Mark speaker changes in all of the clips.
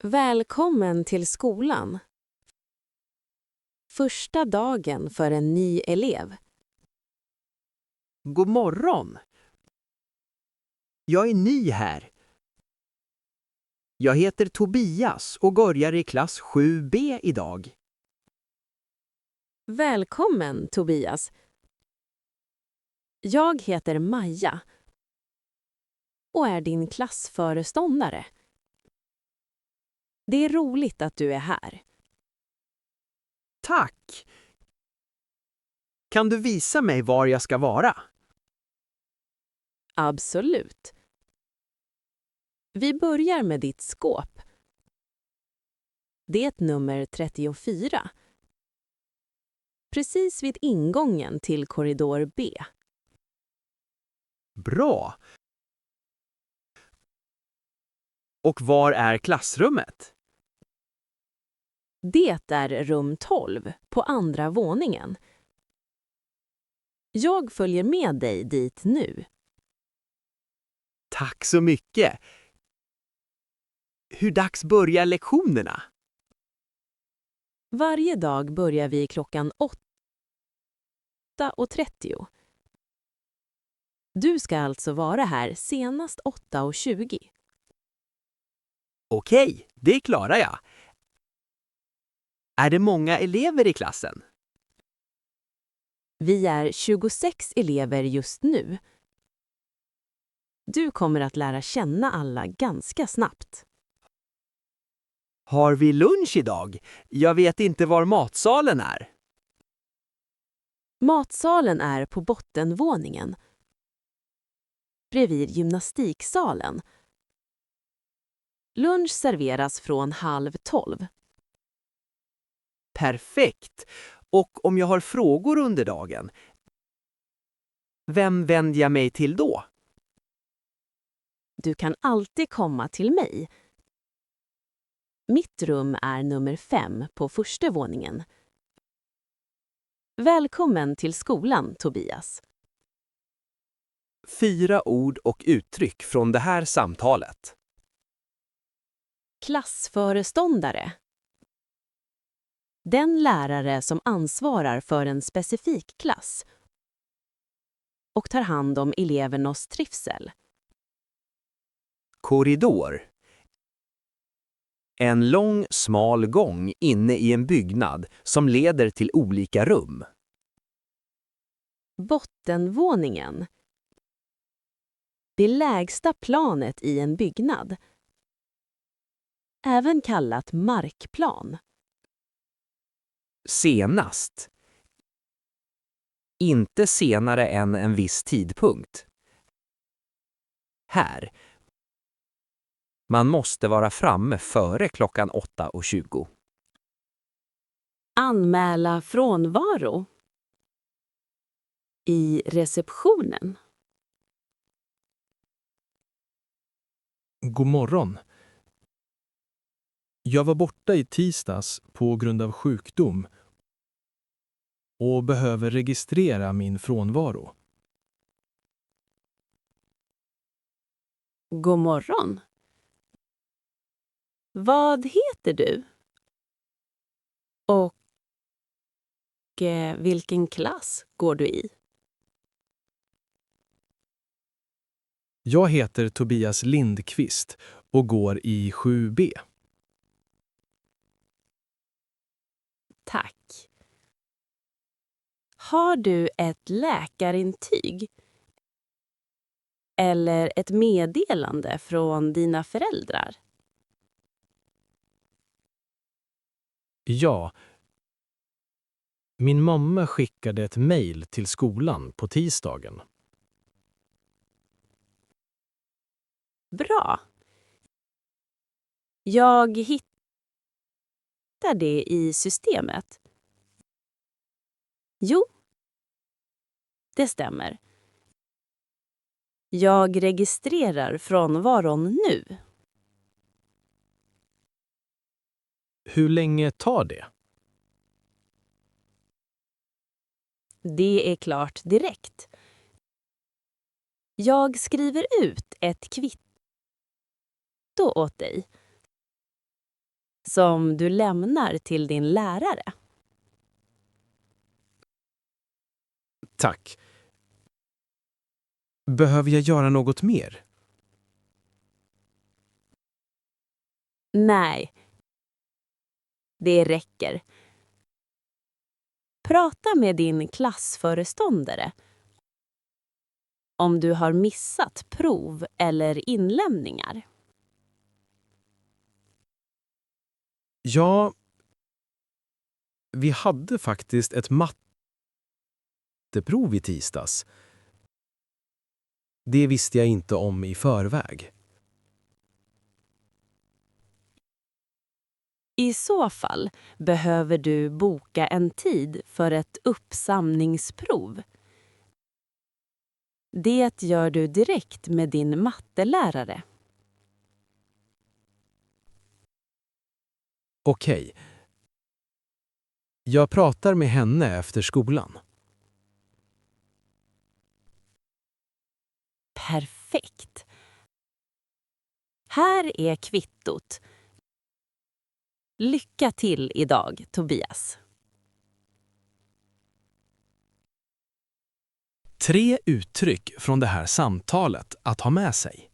Speaker 1: Välkommen till skolan. Första dagen för en ny elev.
Speaker 2: God morgon! Jag är ny här. Jag heter Tobias och börjar i klass 7B idag.
Speaker 1: Välkommen, Tobias. Jag heter Maja och är din klassföreståndare. Det är roligt att du är här.
Speaker 2: Tack! Kan du visa mig var jag ska vara?
Speaker 1: Absolut. Vi börjar med ditt skåp. Det är nummer 34. Precis vid ingången till korridor B.
Speaker 2: Bra! Och var är klassrummet?
Speaker 1: Det är rum 12 på andra våningen. Jag följer med dig dit nu.
Speaker 2: Tack så mycket! Hur dags börjar lektionerna?
Speaker 1: Varje dag börjar vi klockan 8:30. Du ska alltså vara här senast 8:20.
Speaker 2: Okej, det klarar jag. Är det många elever i klassen?
Speaker 1: Vi är 26 elever just nu. Du kommer att lära känna alla ganska snabbt.
Speaker 2: Har vi lunch idag? Jag vet inte var matsalen är.
Speaker 1: Matsalen är på bottenvåningen, bredvid gymnastiksalen. Lunch serveras från 11:30.
Speaker 2: Perfekt! Och om jag har frågor under dagen, vem vänder jag mig till då?
Speaker 1: Du kan alltid komma till mig. Mitt rum är nummer 5 på första våningen. Välkommen till skolan, Tobias.
Speaker 2: 4 ord och uttryck från det här samtalet.
Speaker 1: Klassföreståndare. Den lärare som ansvarar för en specifik klass och tar hand om elevernas trivsel.
Speaker 2: Korridor. En lång, smal gång inne i en byggnad som leder till olika rum.
Speaker 1: Bottenvåningen. Det lägsta planet i en byggnad. Även kallat markplan.
Speaker 2: Senast. Inte senare än en viss tidpunkt. Här. Man måste vara framme före klockan 8:20.
Speaker 1: Anmäla frånvaro. I receptionen.
Speaker 3: God morgon. Jag var borta i tisdags på grund av sjukdom och behöver registrera min frånvaro.
Speaker 1: God morgon. Vad heter du? Och vilken klass går du i?
Speaker 3: Jag heter Tobias Lindqvist och går i 7B.
Speaker 1: Tack. Har du ett läkarintyg? Eller ett meddelande från dina föräldrar?
Speaker 3: Ja. Min mamma skickade ett mejl till skolan på tisdagen.
Speaker 1: Bra. Jag hittar det i systemet. Jo, det stämmer. Jag registrerar frånvaron nu.
Speaker 3: Hur länge tar det?
Speaker 1: Det är klart direkt. Jag skriver ut ett kvitto åt dig. som du lämnar till din lärare.
Speaker 3: Tack. Behöver jag göra något mer?
Speaker 1: Nej, det räcker. Prata med din klassföreståndare om du har missat prov eller inlämningar.
Speaker 3: Ja, vi hade faktiskt ett matteprov i tisdags. Det visste jag inte om i förväg.
Speaker 1: I så fall behöver du boka en tid för ett uppsamlingsprov. Det gör du direkt med din mattelärare.
Speaker 3: Okej. Jag pratar med henne efter skolan.
Speaker 1: Perfekt. Här är kvittot. Lycka till idag, Tobias.
Speaker 3: 3 uttryck från det här samtalet att ha med sig.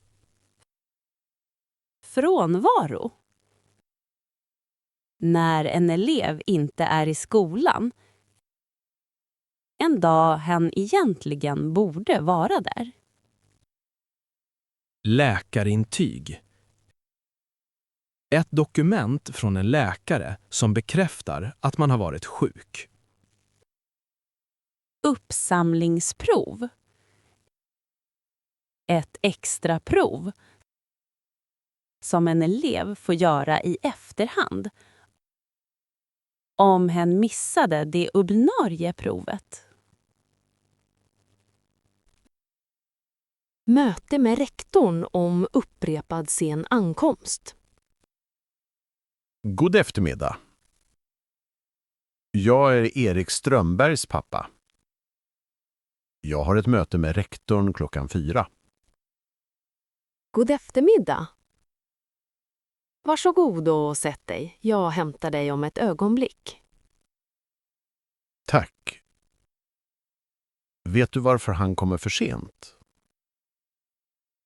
Speaker 1: Frånvaro. När en elev inte är i skolan. En dag hen egentligen borde vara där.
Speaker 3: Läkarintyg. Ett dokument från en läkare som bekräftar att man har varit sjuk.
Speaker 1: Uppsamlingsprov. Ett extra prov som en elev får göra i efterhand om hen missade det ordinarie provet.
Speaker 4: Möte med rektorn om upprepad sen ankomst.
Speaker 5: God eftermiddag. Jag är Erik Strömbergs pappa. Jag har ett möte med rektorn klockan 4.
Speaker 4: God eftermiddag. Varsågod och sätt dig. Jag hämtar dig om ett ögonblick.
Speaker 5: Tack. Vet du varför han kommer för sent?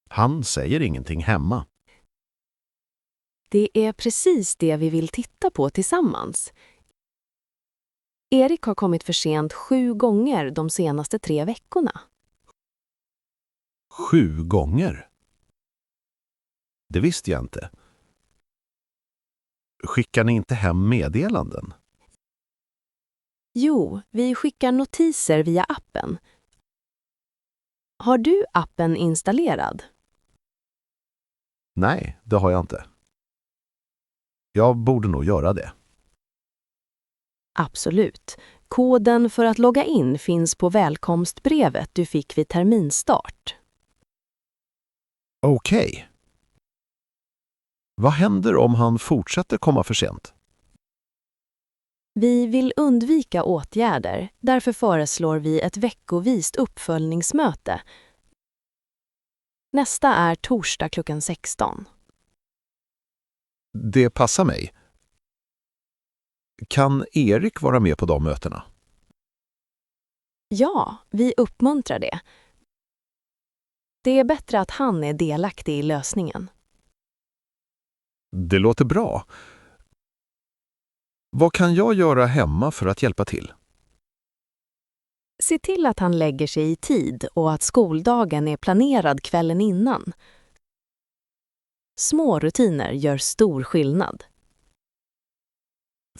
Speaker 5: Han säger ingenting hemma.
Speaker 4: Det är precis det vi vill titta på tillsammans. Erik har kommit för sent 7 gånger de senaste 3 veckorna.
Speaker 5: 7 gånger? Det visste jag inte. Skickar ni inte hem meddelanden?
Speaker 4: Jo, vi skickar notiser via appen. Har du appen installerad?
Speaker 5: Nej, det har jag inte. Jag borde nog göra det.
Speaker 4: Absolut. Koden för att logga in finns på välkomstbrevet du fick vid terminstart.
Speaker 5: Okej. Vad händer om han fortsätter komma för sent?
Speaker 4: Vi vill undvika åtgärder, därför föreslår vi ett veckovist uppföljningsmöte. Nästa är torsdag klockan 16.
Speaker 5: Det passar mig. Kan Erik vara med på de mötena?
Speaker 4: Ja, vi uppmuntrar det. Det är bättre att han är delaktig i lösningen.
Speaker 5: Det låter bra. Vad kan jag göra hemma för att hjälpa till?
Speaker 4: Se till att han lägger sig i tid och att skoldagen är planerad kvällen innan. Små rutiner gör stor skillnad.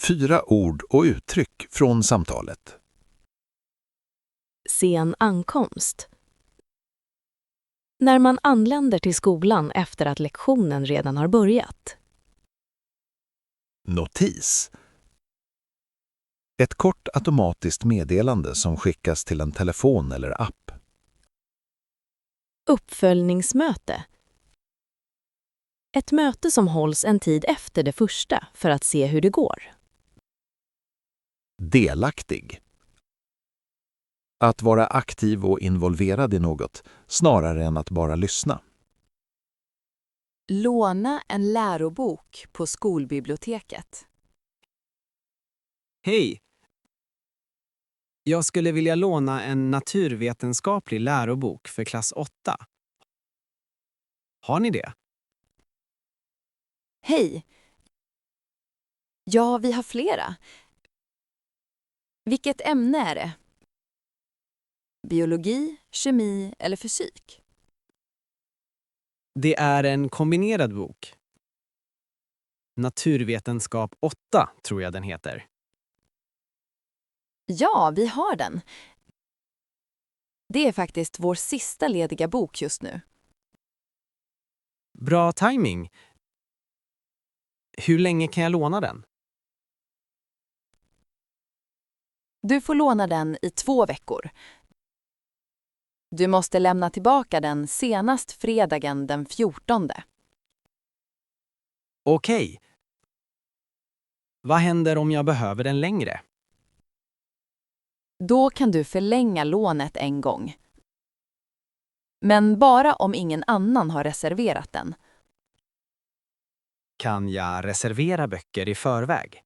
Speaker 5: 4 ord och uttryck från samtalet.
Speaker 4: Sen ankomst. När man anländer till skolan efter att lektionen redan har börjat.
Speaker 5: Notis. Ett kort automatiskt meddelande som skickas till en telefon eller app.
Speaker 4: Uppföljningsmöte. Ett möte som hålls en tid efter det första för att se hur det går.
Speaker 5: Delaktig. Att vara aktiv och involverad i något snarare än att bara lyssna.
Speaker 4: Låna en lärobok på skolbiblioteket.
Speaker 6: Hej! Jag skulle vilja låna en naturvetenskaplig lärobok för klass 8. Har ni det?
Speaker 4: Hej! Ja, vi har flera. Vilket ämne är det? Biologi, kemi eller fysik?
Speaker 6: Det är en kombinerad bok. Naturvetenskap 8 tror jag den heter.
Speaker 4: Ja, vi har den. Det är faktiskt vår sista lediga bok just nu.
Speaker 6: Bra timing. Hur länge kan jag låna den?
Speaker 4: Du får låna den i 2 veckor. Du måste lämna tillbaka den senast fredagen den 14.
Speaker 6: Okej. Vad händer om jag behöver den längre?
Speaker 4: Då kan du förlänga lånet en gång. Men bara om ingen annan har reserverat den.
Speaker 6: Kan jag reservera böcker i förväg?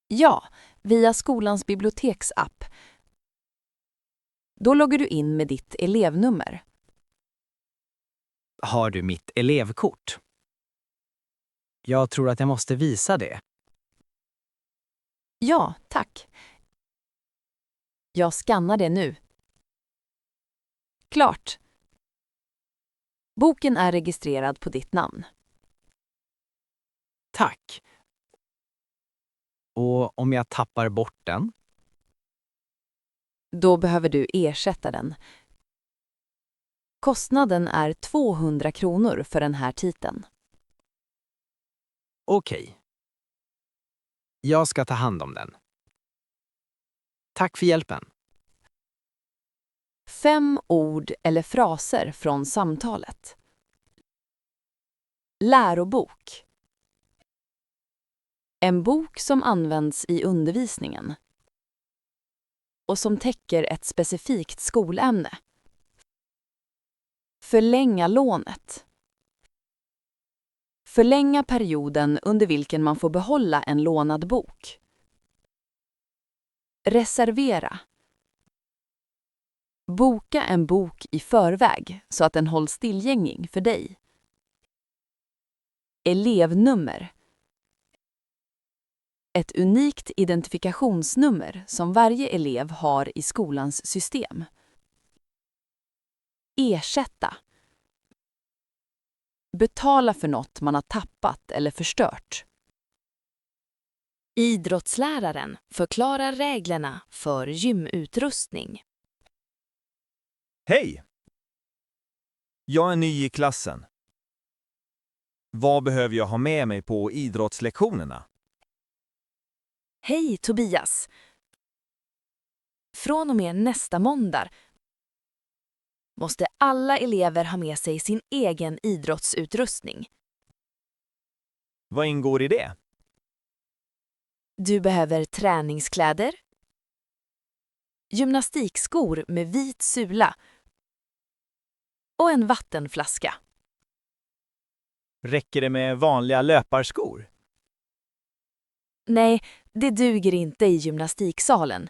Speaker 4: Ja, via skolans biblioteksapp. Då loggar du in med ditt elevnummer.
Speaker 6: Har du mitt elevkort? Jag tror att jag måste visa det.
Speaker 4: Ja, tack. Jag skannar det nu. Klart. Boken är registrerad på ditt namn.
Speaker 6: Tack. Och om jag tappar bort den?
Speaker 4: Då behöver du ersätta den. Kostnaden är 200 kronor för den här titeln.
Speaker 6: Okej. Jag ska ta hand om den. Tack för hjälpen.
Speaker 4: 5 ord eller fraser från samtalet. Lärobok. En bok som används i undervisningen och som täcker ett specifikt skolämne. Förlänga lånet. Förlänga perioden under vilken man får behålla en lånad bok. Reservera. Boka en bok i förväg så att den hålls tillgänglig för dig. Elevnummer. Ett unikt identifikationsnummer som varje elev har i skolans system. Ersätta. Betala för något man har tappat eller förstört. Idrottsläraren förklarar reglerna för gymutrustning.
Speaker 7: Hej! Jag är ny i klassen. Vad behöver jag ha med mig på idrottslektionerna?
Speaker 8: Hej Tobias! Från och med nästa måndag måste alla elever ha med sig sin egen idrottsutrustning.
Speaker 7: Vad ingår i det?
Speaker 8: Du behöver träningskläder, gymnastikskor med vit sula och en vattenflaska.
Speaker 7: Räcker det med vanliga löparskor?
Speaker 8: Nej, det duger inte i gymnastiksalen.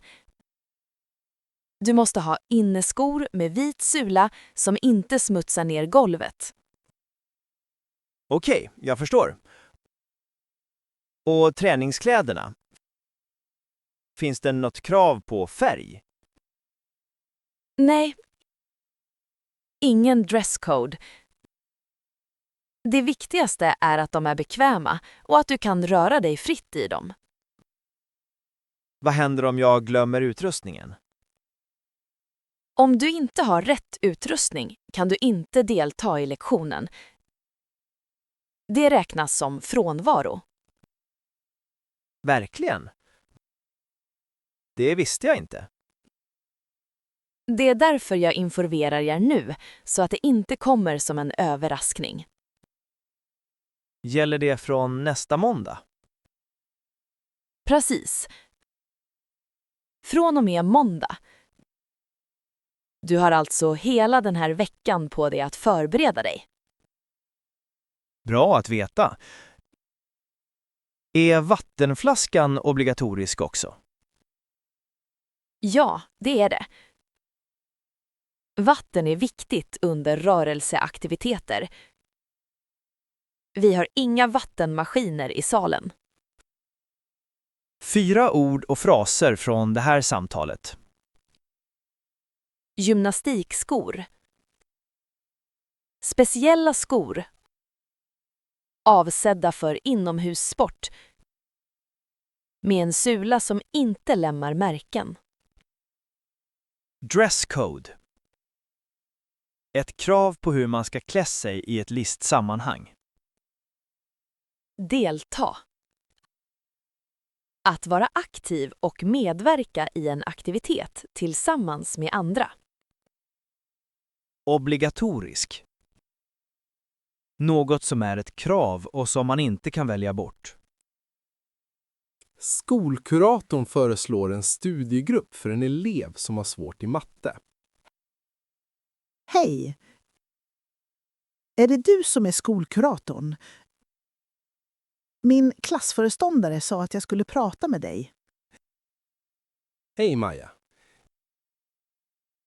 Speaker 8: Du måste ha inneskor med vit sula som inte smutsar ner golvet.
Speaker 7: Okej, jag förstår. Och träningskläderna? Finns det något krav på färg?
Speaker 8: Nej, ingen dresscode. Det viktigaste är att de är bekväma och att du kan röra dig fritt i dem.
Speaker 7: Vad händer om jag glömmer utrustningen?
Speaker 8: Om du inte har rätt utrustning kan du inte delta i lektionen. Det räknas som frånvaro.
Speaker 7: Verkligen? Det visste jag inte.
Speaker 8: Det är därför jag informerar er nu, så att det inte kommer som en överraskning.
Speaker 7: Gäller det från nästa måndag?
Speaker 8: Precis. Från och med måndag. Du har alltså hela den här veckan på dig att förbereda dig.
Speaker 7: Bra att veta. Är vattenflaskan obligatorisk också?
Speaker 8: Ja, det är det. Vatten är viktigt under rörelseaktiviteter. Vi har inga vattenmaskiner i salen.
Speaker 7: 4 ord och fraser från det här samtalet.
Speaker 8: Gymnastikskor. Speciella skor. Avsedda för inomhussport. Med en sula som inte lämnar märken.
Speaker 7: Dresscode. Ett krav på hur man ska klä sig i ett listsammanhang.
Speaker 8: Delta. Att vara aktiv och medverka i en aktivitet tillsammans med andra.
Speaker 7: Obligatorisk. Något som är ett krav och som man inte kan välja bort.
Speaker 3: Skolkuratorn föreslår en studiegrupp för en elev som har svårt i matte.
Speaker 9: Hej! Är det du som är skolkuratorn? Min klassföreståndare sa att jag skulle prata med dig.
Speaker 3: Hej Maja.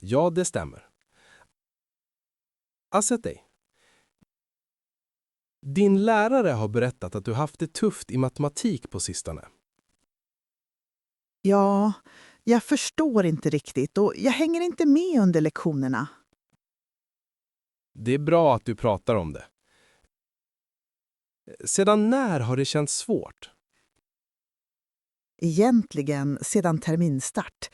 Speaker 3: Ja, det stämmer. Sätt dig. Din lärare har berättat att du haft det tufft i matematik på sistone.
Speaker 9: Ja, jag förstår inte riktigt och jag hänger inte med under lektionerna.
Speaker 3: Det är bra att du pratar om det. Sedan när har det känts svårt?
Speaker 9: Egentligen sedan terminstart.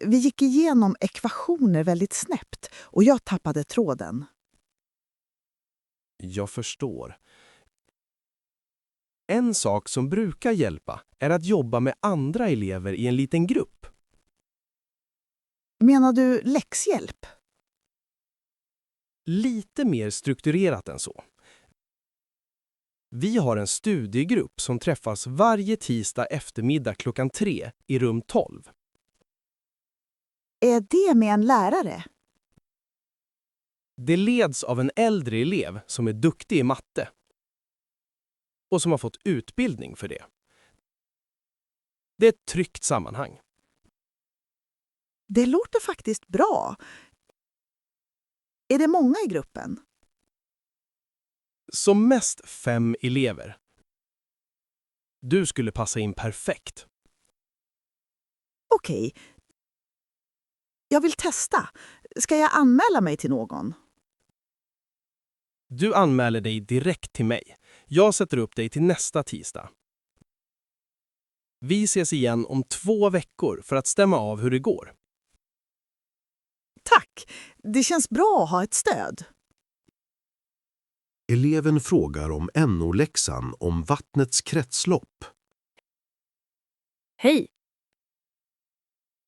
Speaker 9: Vi gick igenom ekvationer väldigt snabbt och jag tappade tråden.
Speaker 3: Jag förstår. En sak som brukar hjälpa är att jobba med andra elever i en liten grupp.
Speaker 9: Menar du läxhjälp?
Speaker 3: Lite mer strukturerat än så. Vi har en studiegrupp som träffas varje tisdag eftermiddag 3:00 i rum 12.
Speaker 9: Är det med en lärare?
Speaker 3: Det leds av en äldre elev som är duktig i matte och som har fått utbildning för det. Det är ett tryggt sammanhang.
Speaker 9: Det låter faktiskt bra. Är det många i gruppen?
Speaker 3: Som mest 5 elever. Du skulle passa in perfekt.
Speaker 9: Okej. Jag vill testa. Ska jag anmäla mig till någon?
Speaker 3: Du anmäler dig direkt till mig. Jag sätter upp dig till nästa tisdag. Vi ses igen om 2 veckor för att stämma av hur det går.
Speaker 9: Tack! Det känns bra att ha ett stöd.
Speaker 5: Eleven frågar om NO-läxan om vattnets kretslopp.
Speaker 10: Hej!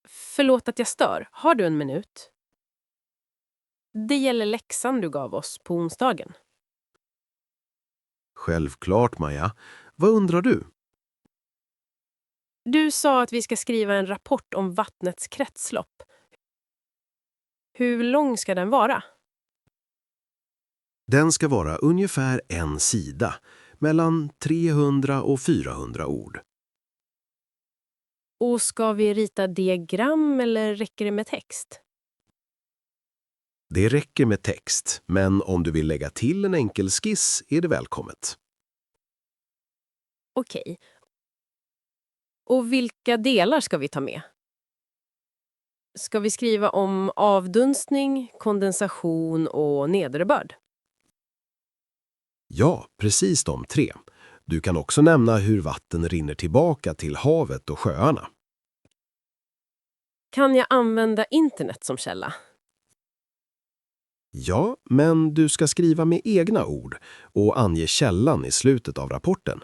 Speaker 10: Förlåt att jag stör. Har du en minut? Det gäller läxan du gav oss på onsdagen.
Speaker 5: Självklart, Maja. Vad undrar du?
Speaker 10: Du sa att vi ska skriva en rapport om vattnets kretslopp. Hur lång ska den vara?
Speaker 5: Den ska vara ungefär 1 sida, mellan 300 och 400 ord.
Speaker 10: Och ska vi rita diagram eller räcker det med text?
Speaker 5: Det räcker med text, men om du vill lägga till en enkel skiss är det välkommet.
Speaker 10: Okej. Och vilka delar ska vi ta med? Ska vi skriva om avdunstning, kondensation och nederbörd?
Speaker 5: Ja, precis de 3. Du kan också nämna hur vatten rinner tillbaka till havet och sjöarna.
Speaker 10: Kan jag använda internet som källa?
Speaker 5: Ja, men du ska skriva med egna ord och ange källan i slutet av rapporten.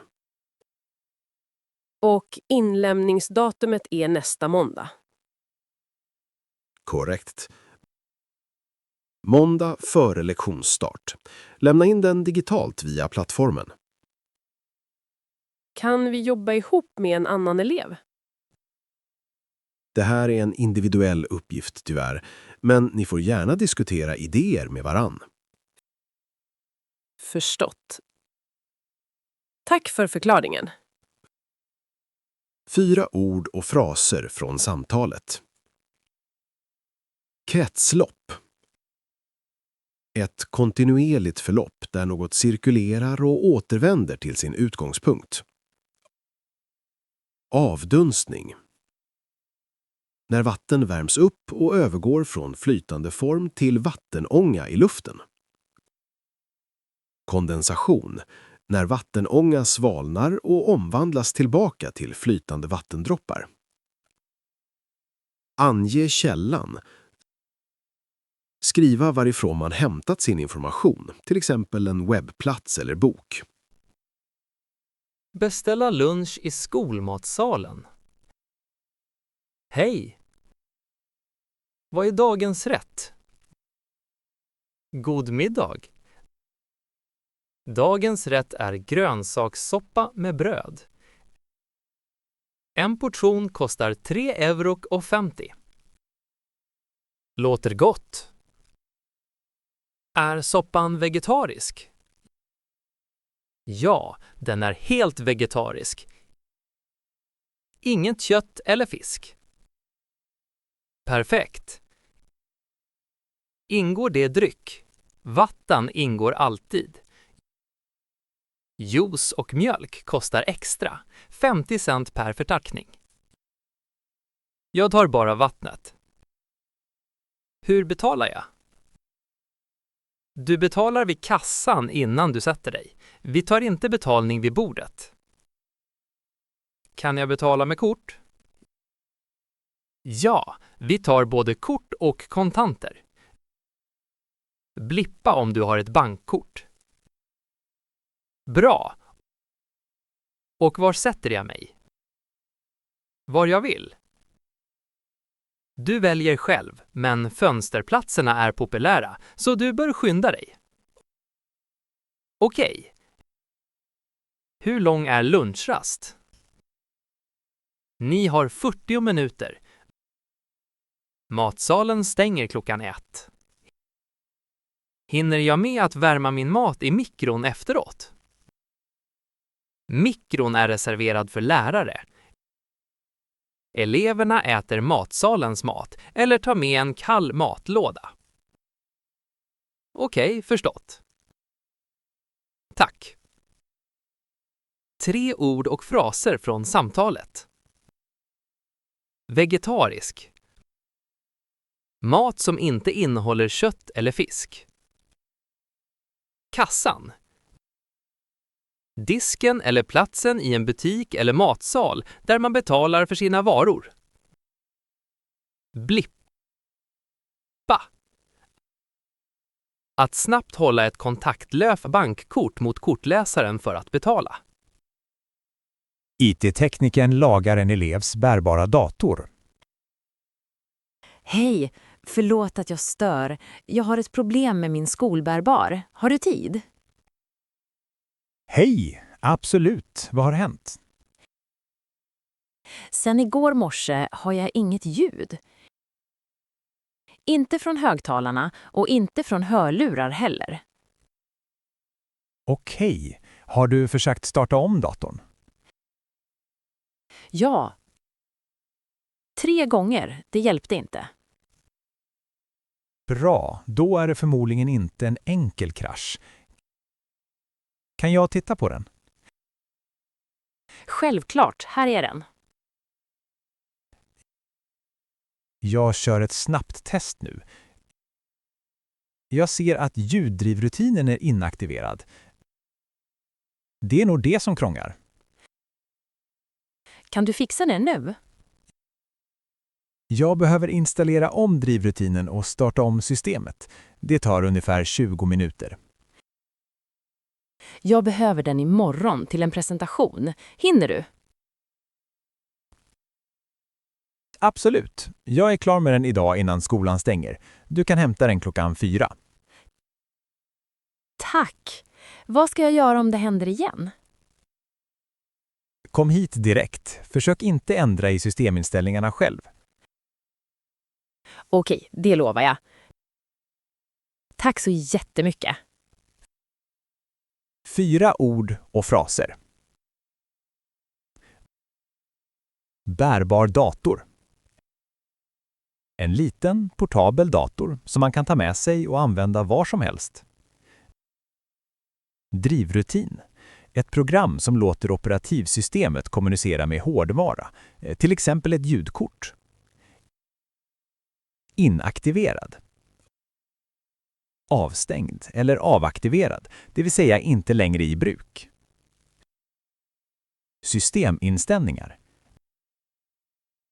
Speaker 10: Och inlämningsdatumet är nästa måndag.
Speaker 5: Korrekt. Måndag före lektionsstart. Lämna in den digitalt via plattformen.
Speaker 10: Kan vi jobba ihop med en annan elev?
Speaker 5: Det här är en individuell uppgift tyvärr, men ni får gärna diskutera idéer med varann.
Speaker 10: Förstått. Tack för förklaringen.
Speaker 11: 4 ord och fraser från samtalet. Kretslopp. Ett kontinuerligt förlopp där något cirkulerar och återvänder till sin utgångspunkt. Avdunstning. När vatten värms upp och övergår från flytande form till vattenånga i luften. Kondensation. När vattenånga svalnar och omvandlas tillbaka till flytande vattendroppar. Ange källan. Skriva varifrån man hämtat sin information, till exempel en webbplats eller bok.
Speaker 12: Beställa lunch i skolmatsalen. Hej! Vad är dagens rätt? God middag. Dagens rätt är grönsakssoppa med bröd. En portion kostar 3,50 €. Låter gott. Är soppan vegetarisk? Ja, den är helt vegetarisk. Inget kött eller fisk. Perfekt. Ingår det dryck? Vatten ingår alltid. Juice och mjölk kostar extra, 50 cent per förpackning. Jag tar bara vattnet. Hur betalar jag? Du betalar vid kassan innan du sätter dig. Vi tar inte betalning vid bordet. Kan jag betala med kort? Ja, vi tar både kort och kontanter. Blippa om du har ett bankkort. Bra! Och var sätter jag mig? Var jag vill. Du väljer själv, men fönsterplatserna är populära, så du bör skynda dig. Okej. Hur lång är lunchrast? Ni har 40 minuter. Matsalen stänger klockan 1. Hinner jag med att värma min mat i mikron efteråt? Mikron är reserverad för lärare. Eleverna äter matsalens mat eller tar med en kall matlåda. Okej, förstått. Tack. 3 ord och fraser från samtalet. Vegetarisk. Mat som inte innehåller kött eller fisk. Kassan. Disken eller platsen i en butik eller matsal där man betalar för sina varor. Blippa. Att snabbt hålla ett kontaktlöst bankkort mot kortläsaren för att betala.
Speaker 13: IT-teknikern lagar en elevs bärbara dator.
Speaker 1: Hej, förlåt att jag stör. Jag har ett problem med min skolbärbar. Har du tid?
Speaker 13: Hej, absolut. Vad har hänt?
Speaker 1: Sen igår morse har jag inget ljud. Inte från högtalarna och inte från hörlurar heller.
Speaker 13: Okej. Har du försökt starta om datorn?
Speaker 1: Ja. 3 gånger, det hjälpte inte.
Speaker 13: Bra, då är det förmodligen inte en enkel krasch. Kan jag titta på den?
Speaker 1: Självklart, här är den.
Speaker 13: Jag kör ett snabbt test nu. Jag ser att ljuddrivrutinen är inaktiverad. Det är nog det som krånglar.
Speaker 1: Kan du fixa det nu?
Speaker 13: Jag behöver installera om drivrutinen och starta om systemet. Det tar ungefär 20 minuter.
Speaker 1: Jag behöver den imorgon till en presentation. Hinner du?
Speaker 13: Absolut. Jag är klar med den idag innan skolan stänger. Du kan hämta den klockan 4.
Speaker 1: Tack! Vad ska jag göra om det händer igen?
Speaker 13: Kom hit direkt. Försök inte ändra i systeminställningarna själv.
Speaker 1: Okej, det lovar jag. Tack så jättemycket.
Speaker 13: 4 ord och fraser. Bärbar dator. En liten, portabel dator som man kan ta med sig och använda var som helst. Drivrutin. Ett program som låter operativsystemet kommunicera med hårdvara, till exempel ett ljudkort. Inaktiverad. Avstängd eller avaktiverad, det vill säga inte längre i bruk. Systeminställningar.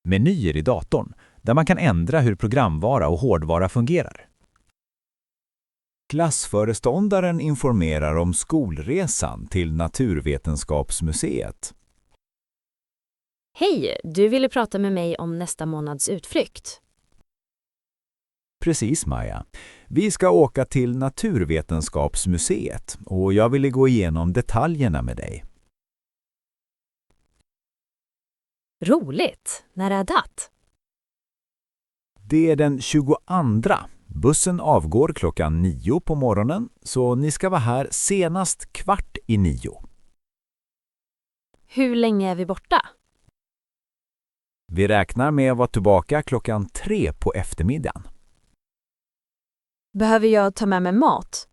Speaker 13: Menyer i datorn där man kan ändra hur programvara och hårdvara fungerar.
Speaker 7: Klassföreståndaren informerar om skolresan till Naturvetenskapsmuseet.
Speaker 14: Hej, du ville prata med mig om nästa månads utflykt.
Speaker 7: Precis, Maja. Vi ska åka till Naturvetenskapsmuseet och jag ville gå igenom detaljerna med dig.
Speaker 14: Roligt! När är det?
Speaker 7: Det är den 22. Bussen avgår klockan 9 på morgonen, så ni ska vara här senast 8:15.
Speaker 14: Hur länge är vi borta?
Speaker 7: Vi räknar med att vara tillbaka klockan 3 på eftermiddagen.
Speaker 14: Behöver jag ta med mig mat?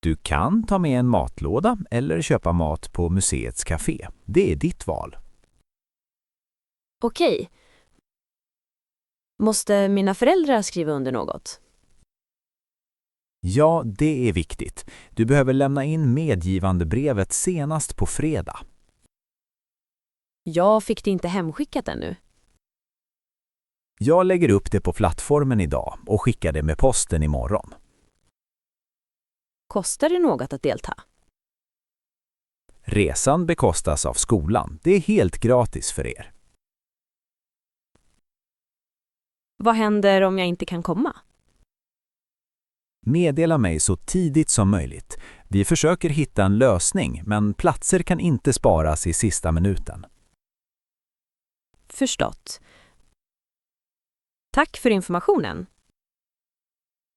Speaker 7: Du kan ta med en matlåda eller köpa mat på museets café. Det är ditt val.
Speaker 14: Okej. Måste mina föräldrar skriva under något?
Speaker 7: Ja, det är viktigt. Du behöver lämna in medgivandebrevet senast på fredag.
Speaker 14: Jag fick det inte hemskickat ännu.
Speaker 7: Jag lägger upp det på plattformen idag och skickar det med posten imorgon.
Speaker 14: Kostar det något att delta?
Speaker 7: Resan bekostas av skolan. Det är helt gratis för er.
Speaker 14: Vad händer om jag inte kan komma?
Speaker 7: Meddela mig så tidigt som möjligt. Vi försöker hitta en lösning, men platser kan inte sparas i sista minuten.
Speaker 14: Förstått. Tack för informationen.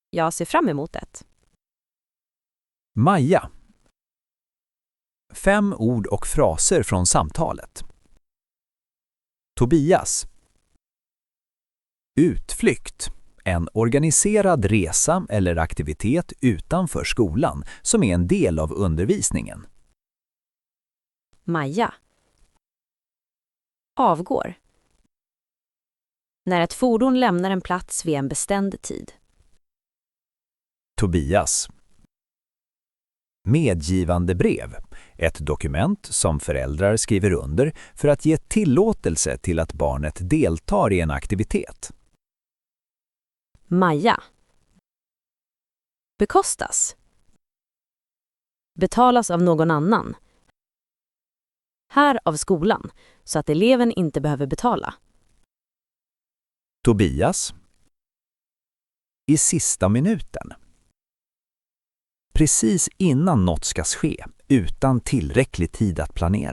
Speaker 14: Jag ser fram emot det.
Speaker 7: Maja. 5 ord och fraser från samtalet. Tobias. Utflykt. En organiserad resa eller aktivitet utanför skolan som är en del av undervisningen.
Speaker 14: Maja. Avgår. När ett fordon lämnar en plats vid en bestämd tid.
Speaker 7: Tobias. Medgivandebrev. Ett dokument som föräldrar skriver under för att ge tillåtelse till att barnet deltar i en aktivitet.
Speaker 14: Maja. Bekostas. Betalas av någon annan. Här av skolan, så att eleven inte behöver betala.
Speaker 7: Tobias. I sista minuten. Precis innan något ska ske, utan tillräcklig tid att planera.